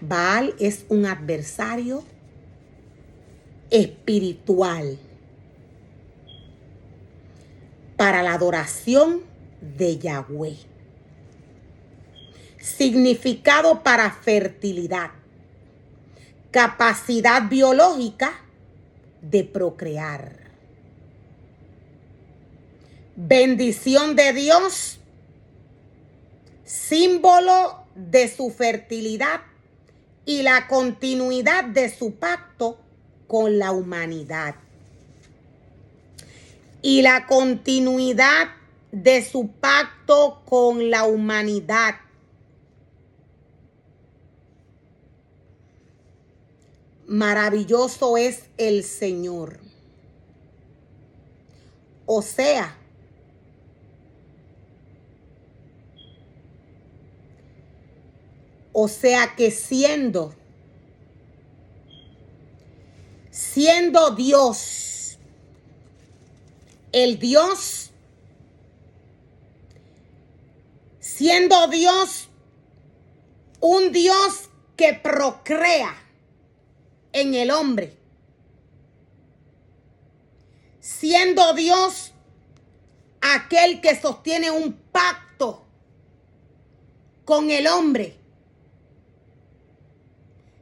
Baal es un adversario espiritual para la adoración de Yahweh. Significado para fertilidad, capacidad biológica de procrear. Bendición de Dios, símbolo de su fertilidad y la continuidad de su pacto con la humanidad. Y la continuidad de su pacto con la humanidad. Maravilloso es el Señor. O sea, que siendo Dios, el Dios, siendo Dios, un Dios que procrea en el hombre, siendo Dios aquel que sostiene un pacto con el hombre,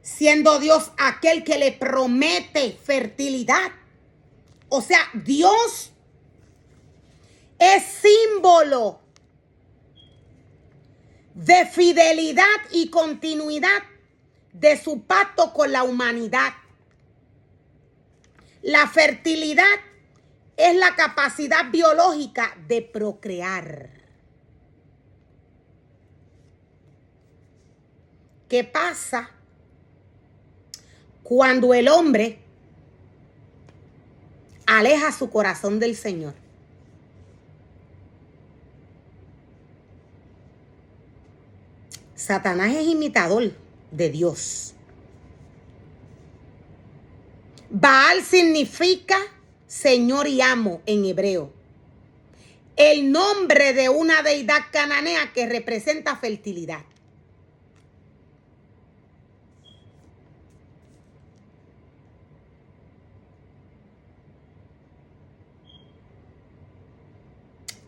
siendo Dios aquel que le promete fertilidad. O sea, Dios es símbolo de fidelidad y continuidad de su pacto con la humanidad. La fertilidad es la capacidad biológica de procrear. ¿Qué pasa cuando el hombre aleja su corazón del Señor? Satanás es imitador de Dios. Baal significa Señor y amo en hebreo. El nombre de una deidad cananea que representa fertilidad.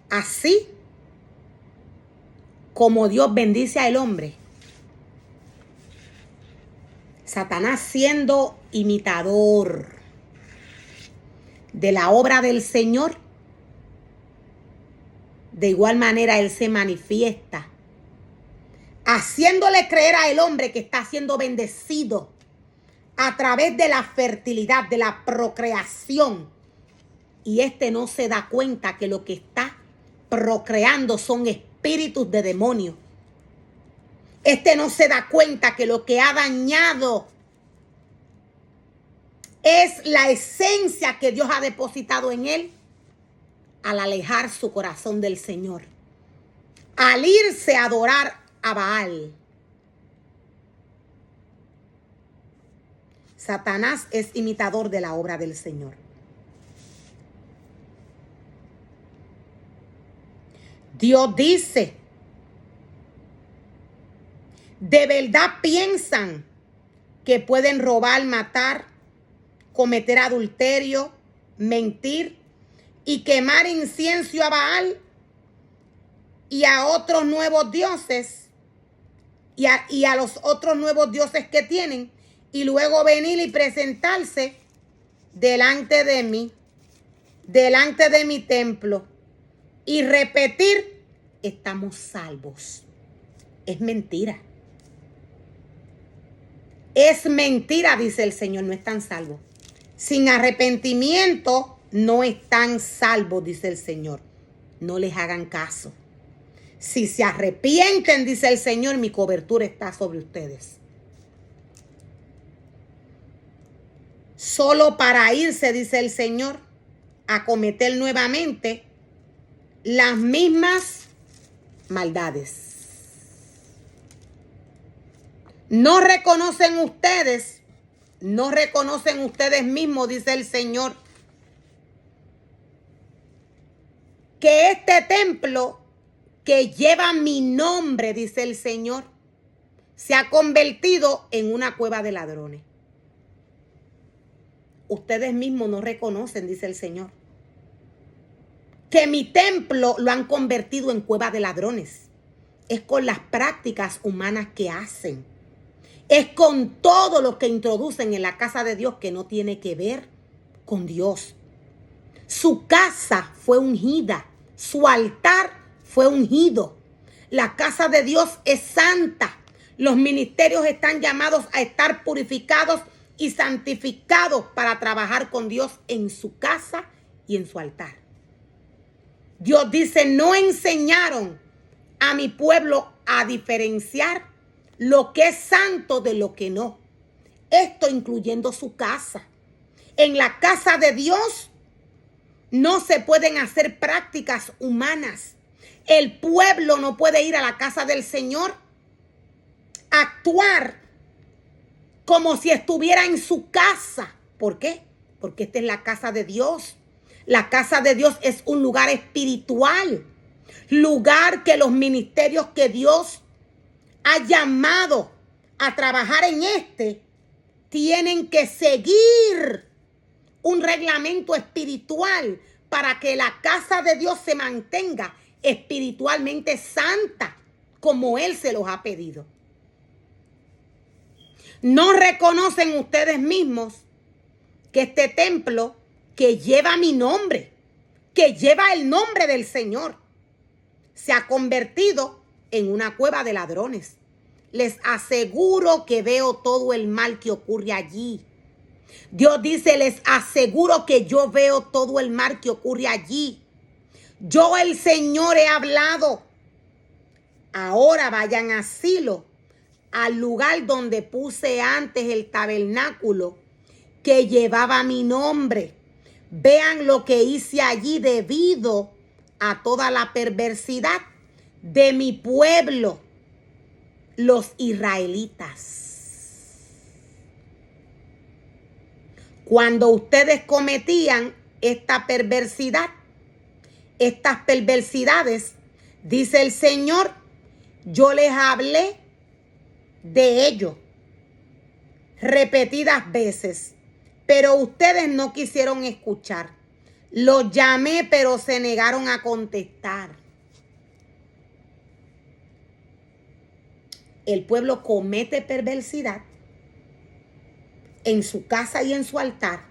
Así como Dios bendice al hombre, Satanás, siendo imitador de la obra del Señor, de igual manera él se manifiesta, haciéndole creer al hombre que está siendo bendecido a través de la fertilidad, de la procreación. Y no se da cuenta que lo que está procreando son espíritus de demonios. No se da cuenta que lo que ha dañado es la esencia que Dios ha depositado en él al alejar su corazón del Señor, al irse a adorar a Baal. Satanás es imitador de la obra del Señor. Dios dice, ¿de verdad piensan que pueden robar, matar, cometer adulterio, mentir y quemar incienso a Baal y a otros nuevos dioses y a los otros nuevos dioses que tienen, y luego venir y presentarse delante de mí, delante de mi templo, y repetir, estamos salvos? Es mentira. Es mentira, dice el Señor, no están salvos. Sin arrepentimiento no están salvos, dice el Señor. No les hagan caso. Si se arrepienten, dice el Señor, mi cobertura está sobre ustedes. Solo para irse, dice el Señor, a cometer nuevamente las mismas maldades. No reconocen ustedes mismos, dice el Señor, que este templo que lleva mi nombre, dice el Señor, se ha convertido en una cueva de ladrones. Ustedes mismos no reconocen, dice el Señor, que mi templo lo han convertido en cueva de ladrones. Es con las prácticas humanas que hacen. Es con todo lo que introducen en la casa de Dios que no tiene que ver con Dios. Su casa fue ungida. Su altar fue ungido. La casa de Dios es santa. Los ministerios están llamados a estar purificados y santificados para trabajar con Dios en su casa y en su altar. Dios dice, no enseñaron a mi pueblo a diferenciar lo que es santo de lo que no. Esto incluyendo su casa. En la casa de Dios no se pueden hacer prácticas humanas. El pueblo no puede ir a la casa del Señor a actuar como si estuviera en su casa. ¿Por qué? Porque esta es la casa de Dios. La casa de Dios es un lugar espiritual. Lugar que los ministerios que Dios ha llamado a trabajar en tienen que seguir un reglamento espiritual para que la casa de Dios se mantenga espiritualmente santa como Él se los ha pedido. No reconocen ustedes mismos que este templo que lleva mi nombre, que lleva el nombre del Señor, se ha convertido en una cueva de ladrones. Les aseguro que veo todo el mal que ocurre allí. Dios dice, les aseguro que yo veo todo el mal que ocurre allí. Yo, el Señor, he hablado. Ahora vayan a Silo, al lugar donde puse antes el tabernáculo que llevaba mi nombre. Vean lo que hice allí debido a toda la perversidad de mi pueblo, los israelitas. Cuando ustedes cometían esta perversidad, estas perversidades, dice el Señor, yo les hablé de ello repetidas veces, pero ustedes no quisieron escuchar. Los llamé, pero se negaron a contestar. El pueblo comete perversidad en su casa y en su altar,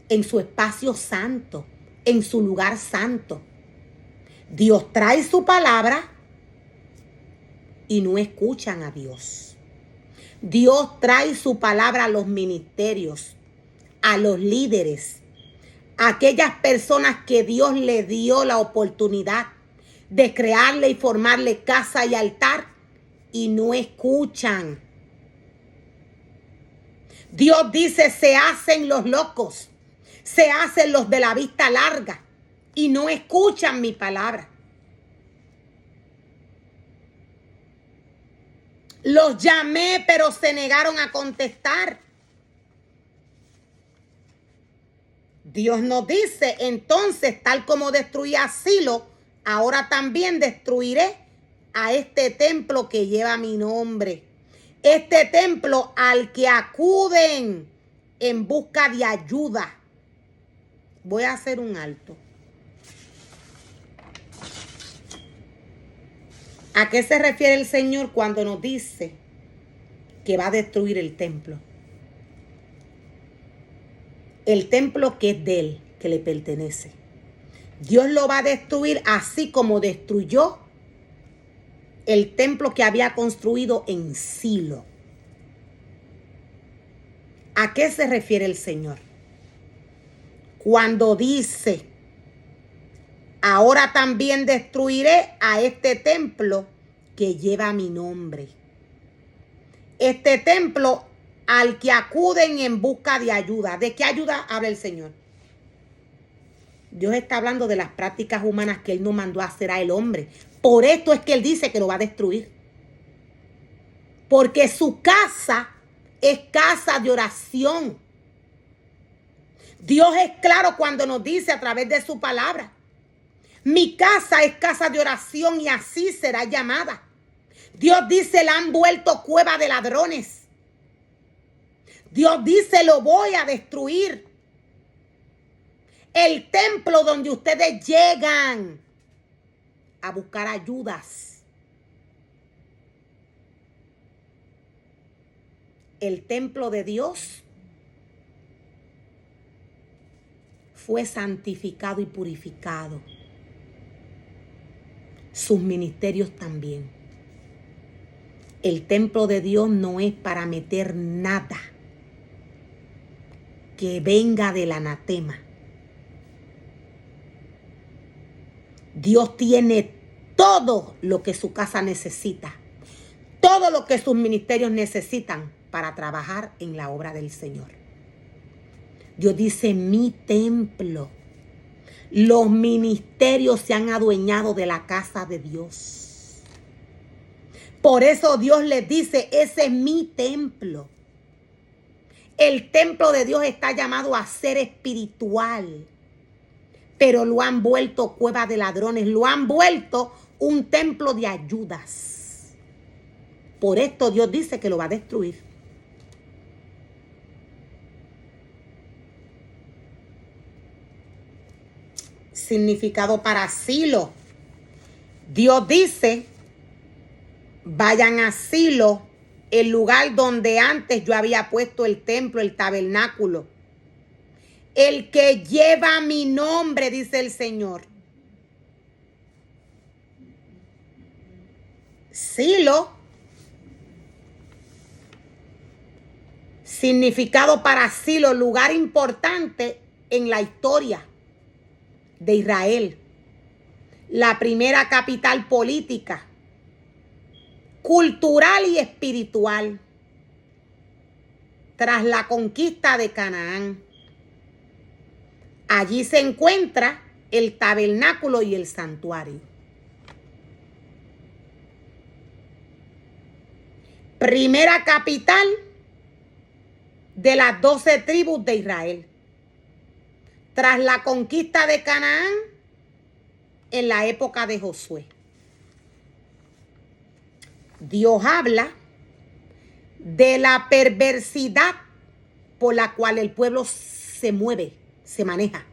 en su espacio santo, en su lugar santo. Dios trae su palabra y no escuchan a Dios. Dios trae su palabra a los ministerios, a los líderes, a aquellas personas que Dios le dio la oportunidad de crearle y formarle casa y altar y no escuchan. Dios dice, se hacen los locos, se hacen los de la vista larga y no escuchan mi palabra. Los llamé, pero se negaron a contestar. Dios nos dice, entonces, tal como destruí a Silo, ahora también destruiré a este templo que lleva mi nombre. Este templo al que acuden en busca de ayuda. Voy a hacer un alto. ¿A qué se refiere el Señor cuando nos dice que va a destruir el templo? El templo que es de Él, que le pertenece. Dios lo va a destruir así como destruyó el templo que había construido en Silo. ¿A qué se refiere el Señor? Cuando dice, ahora también destruiré a este templo que lleva mi nombre. Este templo al que acuden en busca de ayuda. ¿De qué ayuda habla el Señor? Dios está hablando de las prácticas humanas que Él no mandó a hacer al hombre. Por esto es que Él dice que lo va a destruir. Porque su casa es casa de oración. Dios es claro cuando nos dice a través de su palabra, mi casa es casa de oración y así será llamada. Dios dice, la han vuelto cueva de ladrones. Dios dice, lo voy a destruir. El templo donde ustedes llegan a buscar ayudas. El templo de Dios fue santificado y purificado. Sus ministerios también. El templo de Dios no es para meter nada que venga del anatema. Dios tiene todo lo que su casa necesita, todo lo que sus ministerios necesitan para trabajar en la obra del Señor. Dios dice, mi templo. Los ministerios se han adueñado de la casa de Dios. Por eso Dios les dice, ese es mi templo. El templo de Dios está llamado a ser espiritual, pero lo han vuelto cueva de ladrones, lo han vuelto un templo de ayudas. Por esto Dios dice que lo va a destruir. Significado para Silo. Dios dice, vayan a Silo, el lugar donde antes yo había puesto el templo, el tabernáculo. El que lleva mi nombre, dice el Señor. Silo. Significado para Silo, lugar importante en la historia de Israel. La primera capital política, cultural y espiritual tras la conquista de Canaán. Allí se encuentra el tabernáculo y el santuario. Primera capital de las 12 tribus de Israel. Tras la conquista de Canaán en la época de Josué. Dios habla de la perversidad por la cual el pueblo se mueve, se maneja.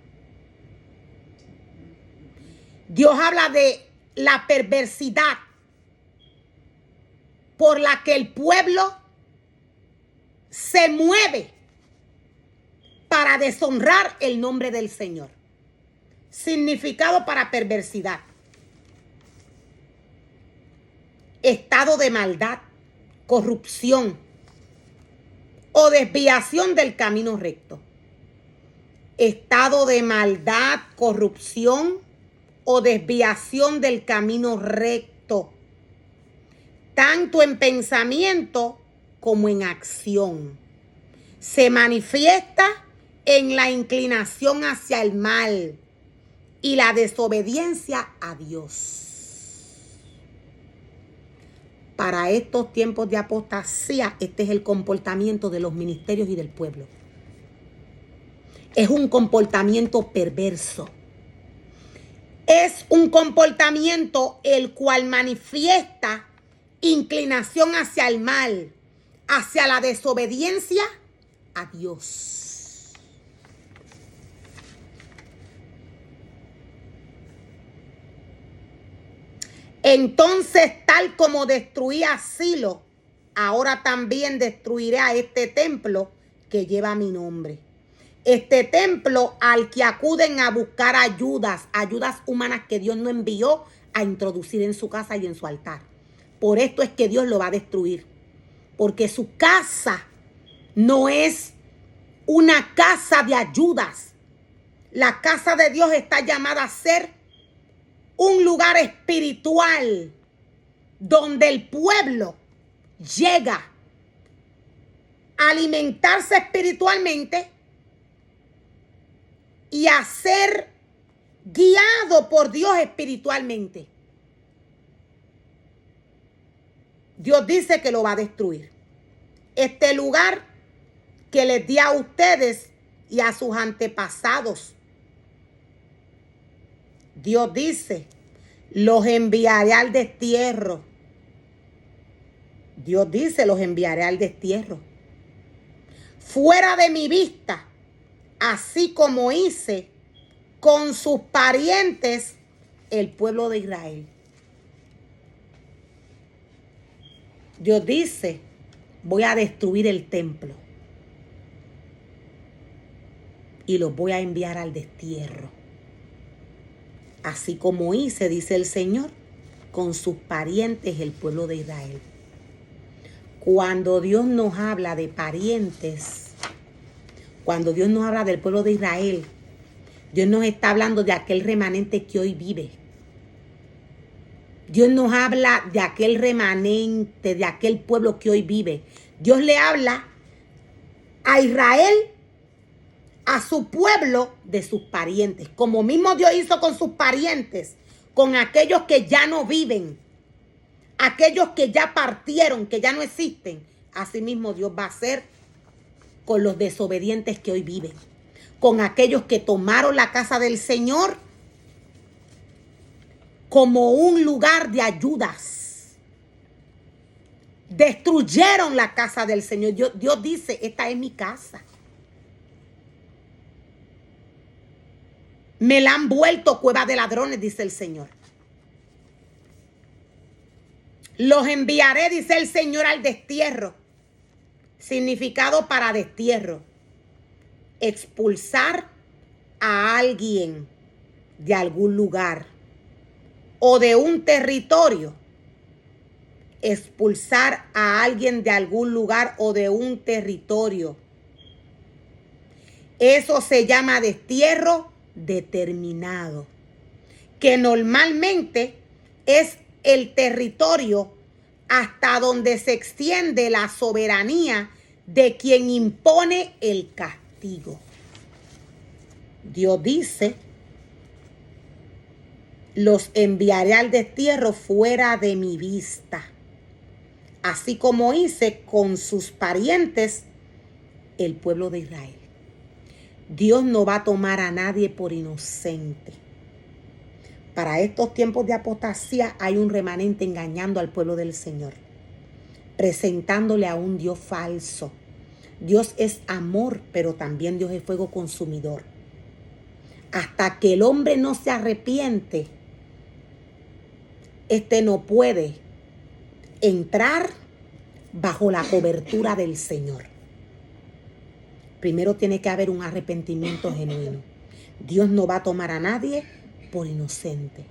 Dios habla de la perversidad por la que el pueblo se mueve para deshonrar el nombre del Señor. Significado para perversidad. Estado de maldad, corrupción o desviación del camino recto. Estado de maldad, corrupción o desviación del camino recto. Tanto en pensamiento como en acción. Se manifiesta en la inclinación hacia el mal y la desobediencia a Dios. Para estos tiempos de apostasía, este es el comportamiento de los ministerios y del pueblo. Es un comportamiento perverso. Es un comportamiento el cual manifiesta inclinación hacia el mal, hacia la desobediencia a Dios. Entonces, tal como destruí a Silo, ahora también destruiré a este templo que lleva mi nombre. Este templo al que acuden a buscar ayudas humanas que Dios no envió a introducir en su casa y en su altar. Por esto es que Dios lo va a destruir. Porque su casa no es una casa de ayudas. La casa de Dios está llamada a ser un lugar espiritual donde el pueblo llega a alimentarse espiritualmente y a ser guiado por Dios espiritualmente. Dios dice que lo va a destruir. Este lugar que les di a ustedes y a sus antepasados. Dios dice, los enviaré al destierro. Dios dice, los enviaré al destierro, fuera de mi vista, así como hice con sus parientes, el pueblo de Israel. Dios dice, voy a destruir el templo y los voy a enviar al destierro. Así como hice, dice el Señor, con sus parientes, el pueblo de Israel. Cuando Dios nos habla de parientes, cuando Dios nos habla del pueblo de Israel, Dios nos está hablando de aquel remanente que hoy vive. Dios nos habla de aquel remanente, de aquel pueblo que hoy vive. Dios le habla a Israel, a su pueblo, de sus parientes. Como mismo Dios hizo con sus parientes, con aquellos que ya no viven, aquellos que ya partieron, que ya no existen. Así mismo Dios va a hacer con los desobedientes que hoy viven, con aquellos que tomaron la casa del Señor como un lugar de ayudas. Destruyeron la casa del Señor. Dios dice, esta es mi casa. Me la han vuelto cueva de ladrones, dice el Señor. Los enviaré, dice el Señor, al destierro. Significado para destierro: expulsar a alguien de algún lugar o de un territorio. Expulsar a alguien de algún lugar o de un territorio. Eso se llama destierro determinado, que normalmente es el territorio hasta donde se extiende la soberanía de quien impone el castigo. Dios dice, los enviaré al destierro fuera de mi vista, así como hice con sus parientes, el pueblo de Israel. Dios no va a tomar a nadie por inocente. Para estos tiempos de apostasía hay un remanente engañando al pueblo del Señor, presentándole a un Dios falso. Dios es amor, pero también Dios es fuego consumidor. Hasta que el hombre no se arrepiente, no puede entrar bajo la cobertura del Señor. Primero tiene que haber un arrepentimiento genuino. Dios no va a tomar a nadie por inocente.